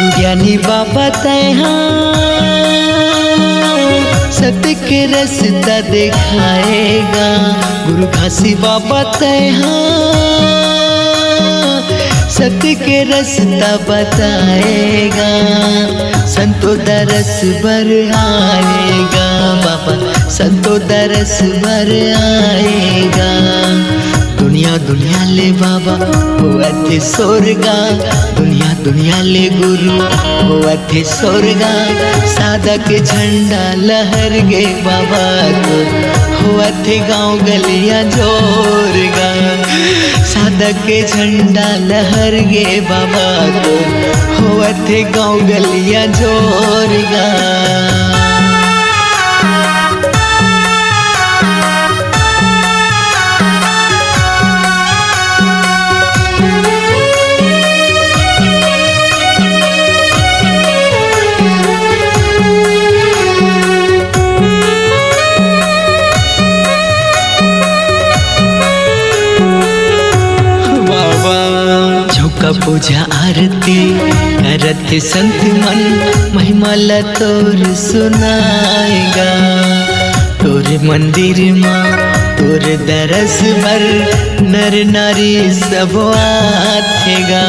गुरु ज्ञानी बाबा तैहा सत्य के रास्ता दिखाएगा। गुरु घासी बाबा तैहा सत्य के रास्ता बताएगा। संतो दरस बर आएगा बाबा, संतो दरस बर आएगा। दुनिया दुनिया ले बाबा होते स्वर्गा, दुनिया दुनिया ले गुरु होते स्वर्गा। सादा के झंडा लहर गे बाबा को होते गाँव गलियां जोरगा। सादा के झंडा लहर गे बाबा को होते गाँव गलियां जोरगा। पूजा आरती करत संत मन, महिमा ला तोर सुनाएगा। तोर मंदिर माँ तोर दरस भर नर नारी सब आथेगा।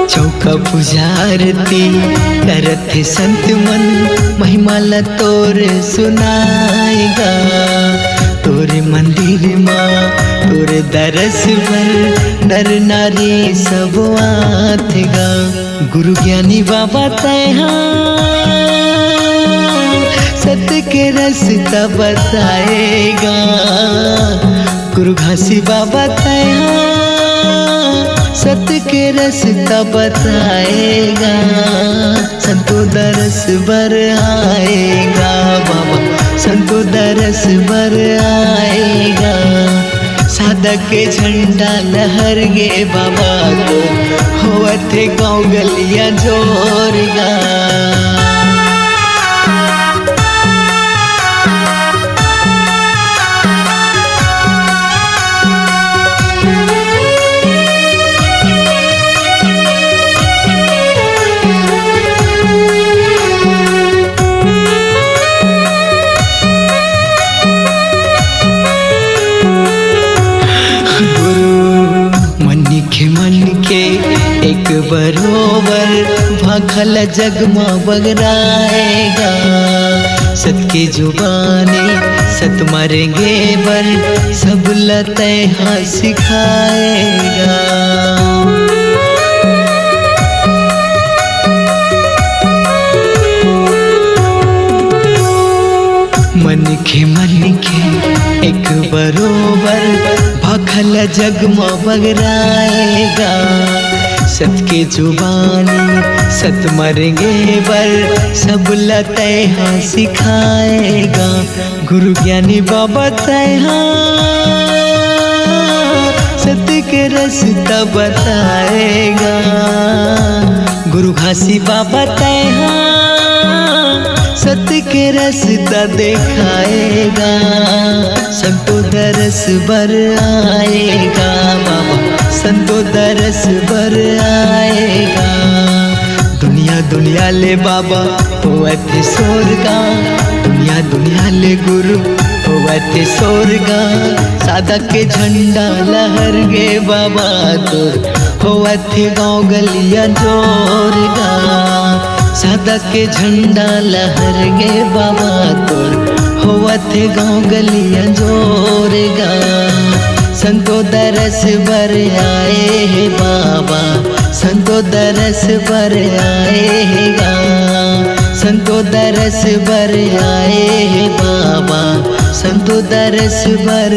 चौका पूजा आरती करत संत मन, महिमा ला तोर सुनाएगा। तोर मंदिर माँ तोर दरस भर नर नारी सब आथेगा। गुरु ज्ञानी बाबा तैहा सत्य के रास्ता बताएगा। गुरु घासी बाबा तैहा सत्य के रास्ता बताएगा। संतो दरस बर आएगा बाबा, संतो दरस बर आएगा। सादा के झंडा लहर गे बाबा को होते गाँव गलियां जोरगा। मन के एक बरोबर भाखल जगमा बगराएगा। सत के जुबानी सत मरेंगे बर सब लते हाँ सिखाएगा। मन के एक बरोबर भाखल जगमा बगराएगा। सत के जुबानी सत मरेंगे बर सब लते हाँ सिखाएगा। गुरु ज्ञानी बाबा तैहा सत्य के रास्ता बताएगा। गुरु घासी बाबा तैहा सत्य के रास्ता दिखाएगा। संतो दरस बर आएगा बाबा, संतो दरस बर आएगा। दुनिया दुनिया ले बाबा होते स्वर्गा, दुनिया दुनिया ले गुरु होते स्वर्गा। सादा के झंडा लहर गे बाबा तो होते गाँव गलियां जोरगा। सादा के झंडा लहर गे बाबा तोर होते गाँव गलियां जोरगा। संतो दरस बर आए है बाबा, संतो दरस बर आएगा। संतो दरस बर आए है बाबा, संतो दरस बर